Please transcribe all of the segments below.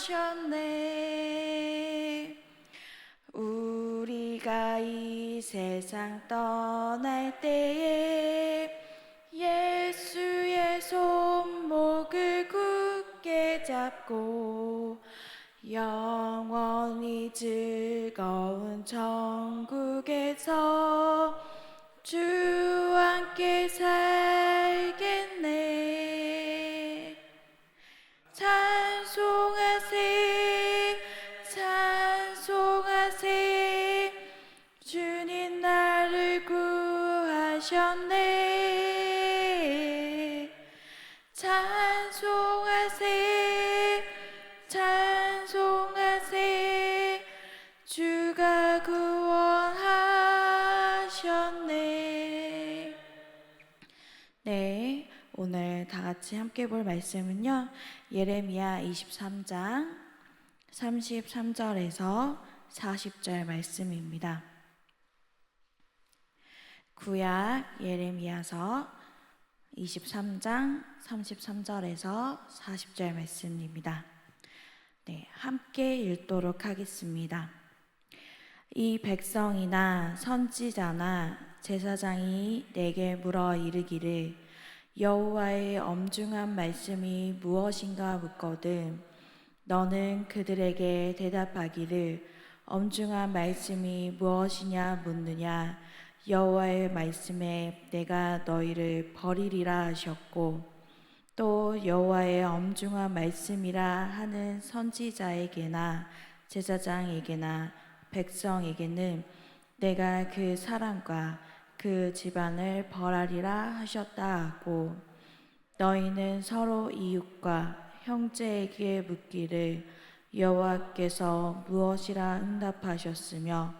하셨네. 우리가 이 세상 떠날 때에 예수의 손목을 굳게 잡고 영원히 즐거운 천국에서 주와 함께 살겠네. 찬송하세 찬송하세 주님 나를 구하셨네. 찬송하세 찬송하세 주가 구원하셨네. 네, 오늘 다 같이 함께 볼 말씀은요, 예레미야 23장 33절에서 40절 말씀입니다. 구약 예레미야서 23장 33절에서 40절 말씀입니다. 네, 함께 읽도록 하겠습니다. 이 백성이나 선지자나 제사장이 내게 물어 이르기를 여호와의 엄중한 말씀이 무엇인가 묻거든 너는 그들에게 대답하기를 엄중한 말씀이 무엇이냐 묻느냐 여호와의 말씀에 내가 너희를 버리리라 하셨고 또 여호와의 엄중한 말씀이라 하는 선지자에게나 제사장에게나 백성에게는 내가 그 사람과 그 집안을 벌하리라 하셨다 하고 너희는 서로 이웃과 형제에게 묻기를 여호와께서 무엇이라 응답하셨으며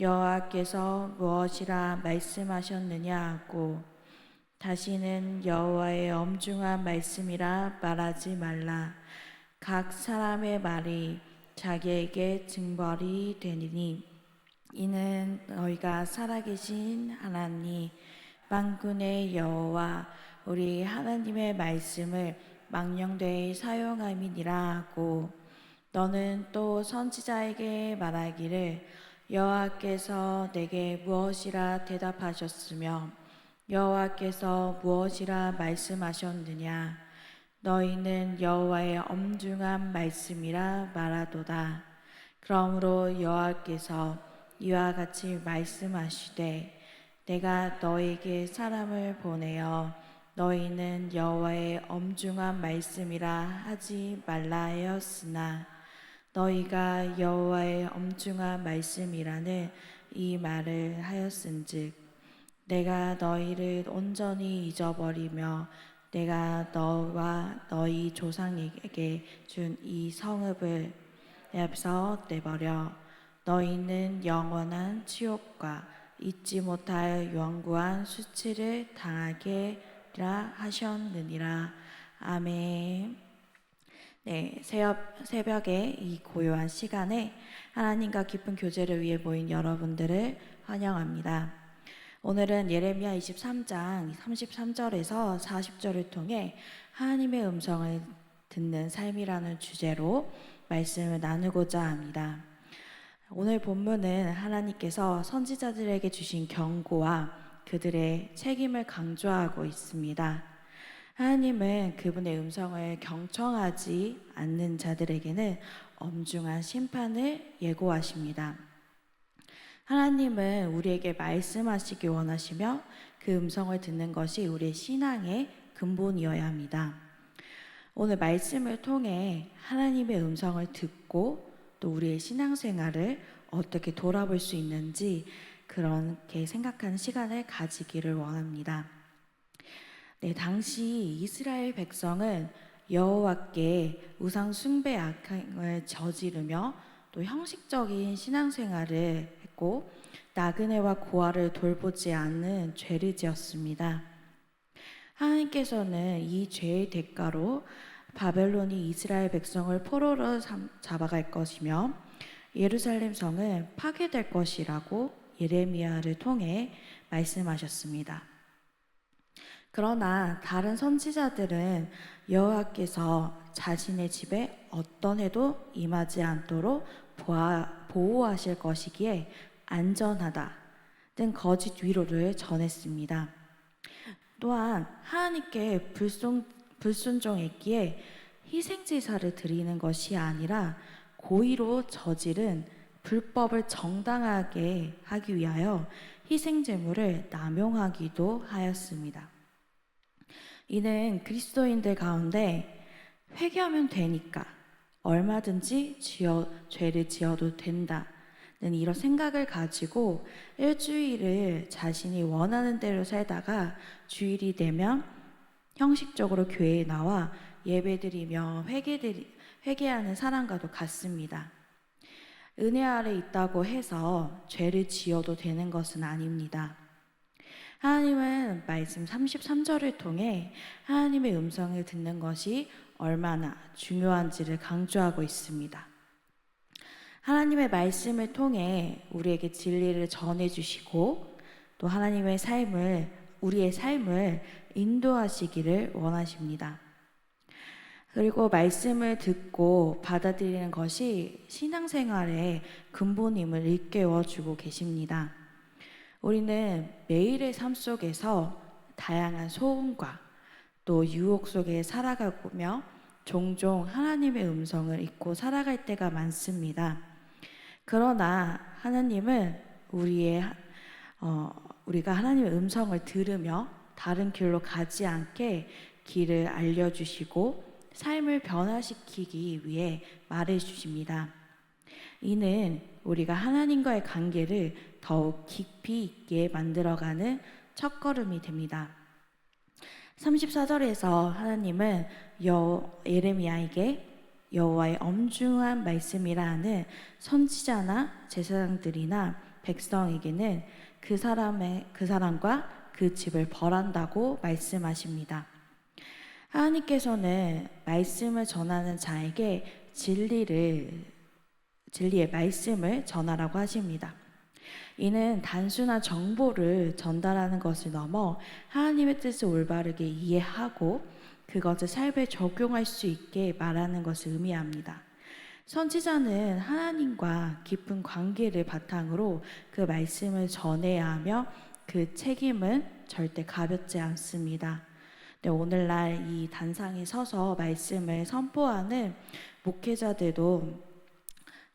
여호와께서 무엇이라 말씀하셨느냐 하고 다시는 여호와의 엄중한 말씀이라 말하지 말라. 각 사람의 말이 자기에게 징벌이 되니니 이는 너희가 살아계신 하나님 만군의 여호와 우리 하나님의 말씀을 망령되이 사용함이니라 하고 너는 또 선지자에게 말하기를 여호와께서 내게 무엇이라 대답하셨으며 여호와께서 무엇이라 말씀하셨느냐 너희는 여호와의 엄중한 말씀이라 말하도다. 그러므로 여호와께서 이와 같이 말씀하시되 내가 너에게 사람을 보내어 너희는 여호와의 엄중한 말씀이라 하지 말라 하였으나 너희가 여호와의 엄중한 말씀이라는 이 말을 하였은즉 내가 너희를 온전히 잊어버리며 내가 너와 너희 조상에게 준 이 성읍을 내 앞에서 내버려 너희는 영원한 치욕과 잊지 못할 영구한 수치를 당하게라 하셨느니라. 아멘. 네, 새벽에 이 고요한 시간에 하나님과 깊은 교제를 위해 모인 여러분들을 환영합니다. 오늘은 예레미야 23장 33절에서 40절을 통해 하나님의 음성을 듣는 삶이라는 주제로 말씀을 나누고자 합니다. 오늘 본문은 하나님께서 선지자들에게 주신 경고와 그들의 책임을 강조하고 있습니다. 하나님은 그분의 음성을 경청하지 않는 자들에게는 엄중한 심판을 예고하십니다. 하나님은 우리에게 말씀하시기 원하시며 그 음성을 듣는 것이 우리의 신앙의 근본이어야 합니다. 오늘 말씀을 통해 하나님의 음성을 듣고 또 우리의 신앙생활을 어떻게 돌아볼 수 있는지 그렇게 생각하는 시간을 가지기를 원합니다. 네, 당시 이스라엘 백성은 여호와께 우상 숭배 악행을 저지르며 또 형식적인 신앙생활을 했고 나그네와 고아를 돌보지 않는 죄를 지었습니다. 하나님께서는 이 죄의 대가로 바벨론이 이스라엘 백성을 포로로 잡아갈 것이며 예루살렘 성은 파괴될 것이라고 예레미야를 통해 말씀하셨습니다. 그러나 다른 선지자들은 여호와께서 자신의 집에 어떤 해도 임하지 않도록 보호하실 것이기에 안전하다 등 거짓 위로를 전했습니다. 또한 하나님께 불순종했기에 희생제사를 드리는 것이 아니라 고의로 저지른 불법을 정당하게 하기 위하여 희생제물을 남용하기도 하였습니다. 이는 그리스도인들 가운데 회개하면 되니까 얼마든지 죄를 지어도 된다는 이런 생각을 가지고 일주일을 자신이 원하는 대로 살다가 주일이 되면 형식적으로 교회에 나와 예배드리며 회개하는 사람과도 같습니다. 은혜 아래 있다고 해서 죄를 지어도 되는 것은 아닙니다. 하나님은 말씀 33절을 통해 하나님의 음성을 듣는 것이 얼마나 중요한지를 강조하고 있습니다. 하나님의 말씀을 통해 우리에게 진리를 전해주시고 또 우리의 삶을 인도하시기를 원하십니다. 그리고 말씀을 듣고 받아들이는 것이 신앙생활의 근본임을 일깨워주고 계십니다. 우리는 매일의 삶 속에서 다양한 소음과 또 유혹 속에 살아가며 종종 하나님의 음성을 잊고 살아갈 때가 많습니다. 그러나 하나님은 우리가 하나님의 음성을 들으며 다른 길로 가지 않게 길을 알려주시고 삶을 변화시키기 위해 말해주십니다. 이는 우리가 하나님과의 관계를 더욱 깊이 있게 만들어가는 첫걸음이 됩니다. 34절에서 하나님은 예레미야에게 여호와의 엄중한 말씀이라 하는 선지자나 제사장들이나 백성에게는 그 사람과 그 집을 벌한다고 말씀하십니다. 하나님께서는 말씀을 전하는 자에게 진리의 말씀을 전하라고 하십니다. 이는 단순한 정보를 전달하는 것을 넘어 하나님의 뜻을 올바르게 이해하고 그것을 삶에 적용할 수 있게 말하는 것을 의미합니다. 선지자는 하나님과 깊은 관계를 바탕으로 그 말씀을 전해야 하며 그 책임은 절대 가볍지 않습니다. 네, 오늘날 이 단상에 서서 말씀을 선포하는 목회자들도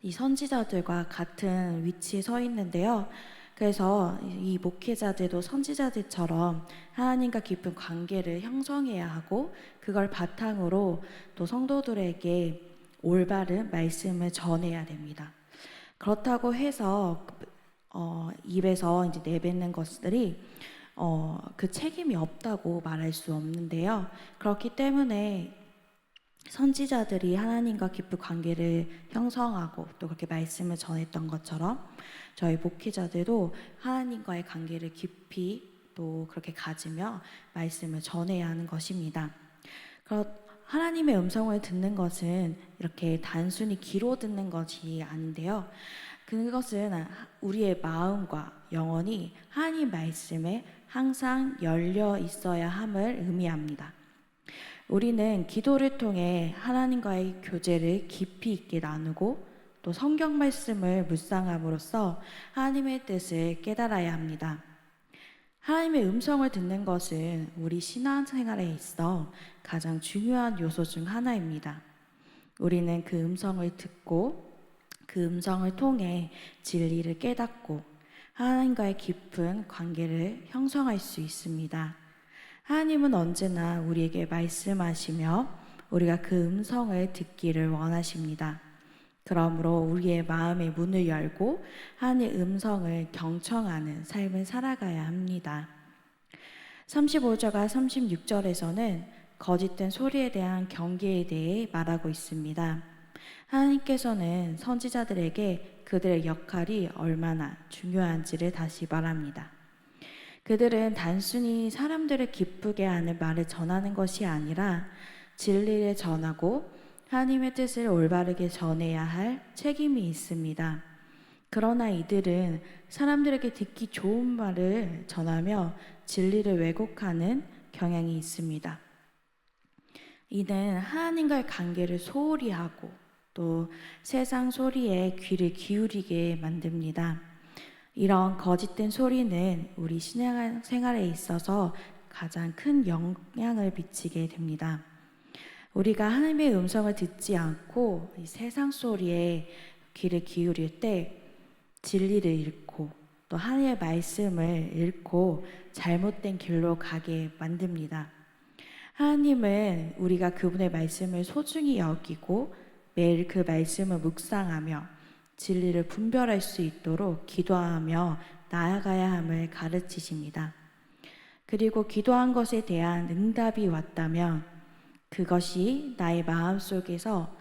이 선지자들과 같은 위치에 서 있는데요. 그래서 이 목회자들도 선지자들처럼 하나님과 깊은 관계를 형성해야 하고 그걸 바탕으로 또 성도들에게 올바른 말씀을 전해야 됩니다. 그렇다고 해서 입에서 이제 내뱉는 것들이 그 책임이 없다고 말할 수 없는데요. 그렇기 때문에 선지자들이 하나님과 깊은 관계를 형성하고 또 그렇게 말씀을 전했던 것처럼 저희 목회자들도 하나님과의 관계를 깊이 또 그렇게 가지며 말씀을 전해야 하는 것입니다. 하나님의 음성을 듣는 것은 이렇게 단순히 귀로 듣는 것이 아닌데요. 그것은 우리의 마음과 영혼이 하나님 말씀에 항상 열려 있어야 함을 의미합니다. 우리는 기도를 통해 하나님과의 교제를 깊이 있게 나누고 또 성경 말씀을 묵상함으로써 하나님의 뜻을 깨달아야 합니다. 하나님의 음성을 듣는 것은 우리 신앙생활에 있어 가장 중요한 요소 중 하나입니다. 우리는 그 음성을 듣고 그 음성을 통해 진리를 깨닫고 하나님과의 깊은 관계를 형성할 수 있습니다. 하나님은 언제나 우리에게 말씀하시며 우리가 그 음성을 듣기를 원하십니다. 그러므로 우리의 마음의 문을 열고 하나님의 음성을 경청하는 삶을 살아가야 합니다. 35절과 36절에서는 거짓된 소리에 대한 경계에 대해 말하고 있습니다. 하나님께서는 선지자들에게 그들의 역할이 얼마나 중요한지를 다시 말합니다. 그들은 단순히 사람들을 기쁘게 하는 말을 전하는 것이 아니라 진리를 전하고 하나님의 뜻을 올바르게 전해야 할 책임이 있습니다. 그러나 이들은 사람들에게 듣기 좋은 말을 전하며 진리를 왜곡하는 경향이 있습니다. 이는 하나님과의 관계를 소홀히 하고 또 세상 소리에 귀를 기울이게 만듭니다. 이런 거짓된 소리는 우리 신앙생활에 있어서 가장 큰 영향을 미치게 됩니다. 우리가 하나님의 음성을 듣지 않고 이 세상 소리에 귀를 기울일 때 진리를 잃고 또 하나님의 말씀을 잃고 잘못된 길로 가게 만듭니다. 하나님은 우리가 그분의 말씀을 소중히 여기고 매일 그 말씀을 묵상하며 진리를 분별할 수 있도록 기도하며 나아가야 함을 가르치십니다. 그리고 기도한 것에 대한 응답이 왔다면 그것이 나의 마음속에서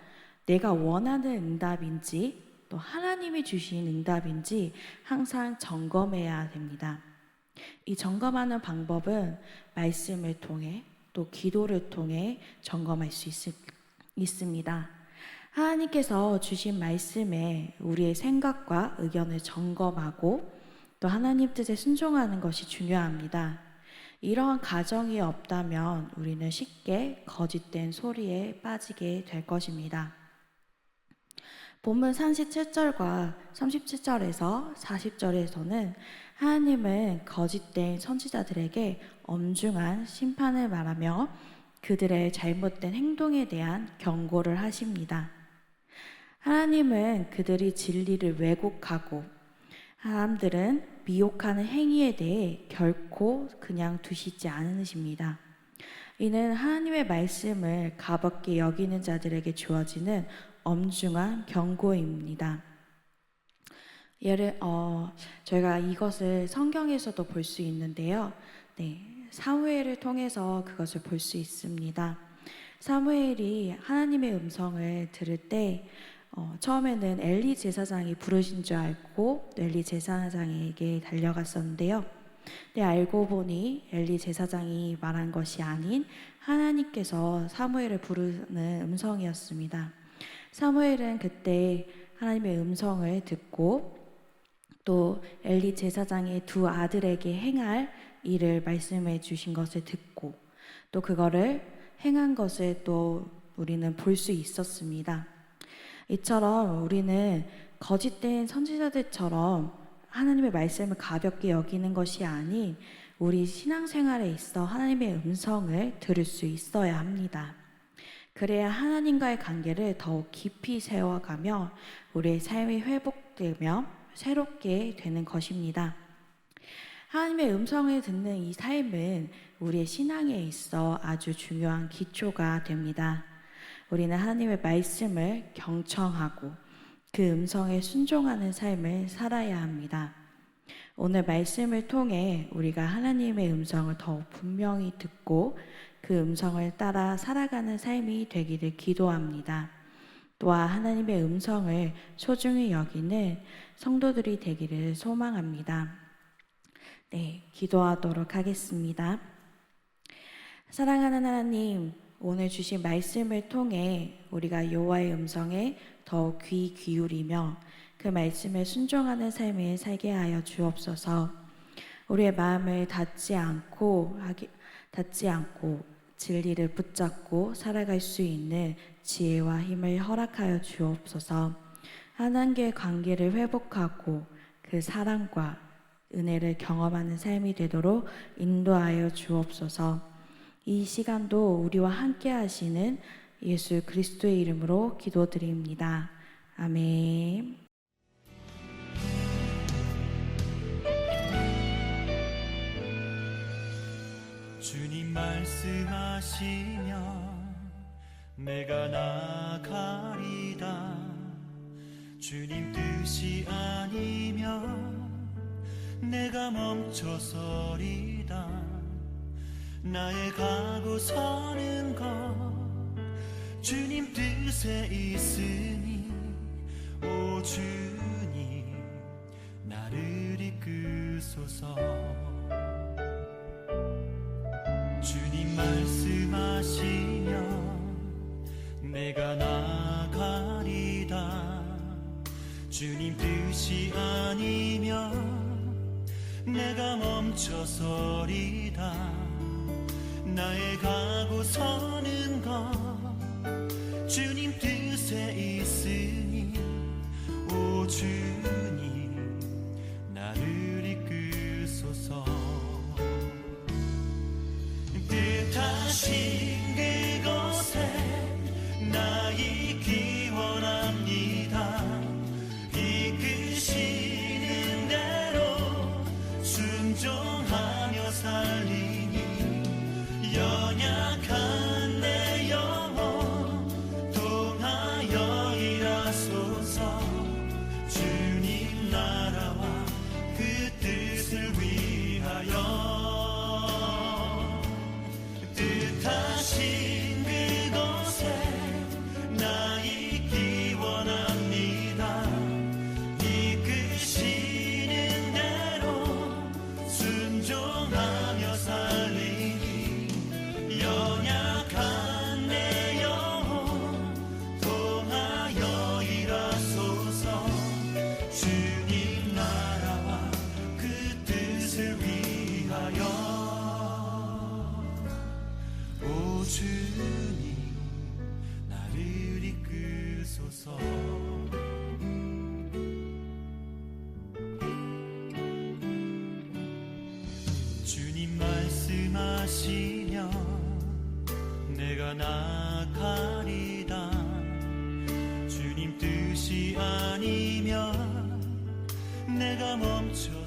내가 원하는 응답인지 또 하나님이 주신 응답인지 항상 점검해야 됩니다. 이 점검하는 방법은 말씀을 통해 또 기도를 통해 점검할 수 있습니다. 하나님께서 주신 말씀에 우리의 생각과 의견을 점검하고 또 하나님 뜻에 순종하는 것이 중요합니다. 이러한 가정이 없다면 우리는 쉽게 거짓된 소리에 빠지게 될 것입니다. 본문 37절과 37절에서 40절에서는 하나님은 거짓된 선지자들에게 엄중한 심판을 말하며 그들의 잘못된 행동에 대한 경고를 하십니다. 하나님은 그들이 진리를 왜곡하고 사람들은 미혹하는 행위에 대해 결코 그냥 두시지 않으십니다. 이는 하나님의 말씀을 가볍게 여기는 자들에게 주어지는 엄중한 경고입니다. 저희가 이것을 성경에서도 볼 수 있는데요. 사무엘을 통해서 그것을 볼 수 있습니다. 사무엘이 하나님의 음성을 들을 때 처음에는 엘리 제사장이 부르신 줄 알고 엘리 제사장에게 달려갔었는데요. 알고 보니 엘리 제사장이 말한 것이 아닌 하나님께서 사무엘을 부르는 음성이었습니다. 사무엘은 그때 하나님의 음성을 듣고 또 엘리 제사장의 두 아들에게 행할 일을 말씀해 주신 것을 듣고 또 그거를 행한 것을 또 우리는 볼 수 있었습니다. 이처럼 우리는 거짓된 선지자들처럼 하나님의 말씀을 가볍게 여기는 것이 아닌 우리 신앙생활에 있어 하나님의 음성을 들을 수 있어야 합니다. 그래야 하나님과의 관계를 더욱 깊이 세워가며 우리의 삶이 회복되며 새롭게 되는 것입니다. 하나님의 음성을 듣는 이 삶은 우리의 신앙에 있어 아주 중요한 기초가 됩니다. 우리는 하나님의 말씀을 경청하고 그 음성에 순종하는 삶을 살아야 합니다. 오늘 말씀을 통해 우리가 하나님의 음성을 더욱 분명히 듣고 그 음성을 따라 살아가는 삶이 되기를 기도합니다. 또한 하나님의 음성을 소중히 여기는 성도들이 되기를 소망합니다. 기도하도록 하겠습니다. 사랑하는 하나님, 오늘 주신 말씀을 통해 우리가 여호와의 음성에 더욱 귀 기울이며 그 말씀에 순종하는 삶을 살게 하여 주옵소서. 우리의 마음을 닫지 않고 진리를 붙잡고 살아갈 수 있는 지혜와 힘을 허락하여 주옵소서. 하나님과의 관계를 회복하고 그 사랑과 은혜를 경험하는 삶이 되도록 인도하여 주옵소서. 이 시간도 우리와 함께 하시는 예수 그리스도의 이름으로 기도드립니다. 아멘. 주님 말씀하시면 내가 나가리다. 주님 뜻이 아니면 내가 멈춰서리다. 나의 가고 서는 것 주님 뜻에 있으니 오 주님 나를 이끄소서. 주님 말씀하시면 내가 나가리다. 주님 뜻이 아니면 내가 멈춰서리다. 나의 가고 서는 것 주님 뜻에 있으니 오 주님 나를 이끄소서 뜻하신 그곳에 나 있기 원합니다 이끄시는 대로 순종하며 살리니 연약한 내 영혼 통하여 일하소서 주님 나라와 그 뜻을 위하여 뜻하신 그곳에 나 있기 원합니다 이끄시는 대로 순종하며 살리니 연약한 내 영혼 통하여 일하소서 주님 나라와 그 뜻을 위하여 오 주님 나를 이끄소서 주님 말씀하시면 내가 나가리다 주님 뜻이 아니면 내가 멈춰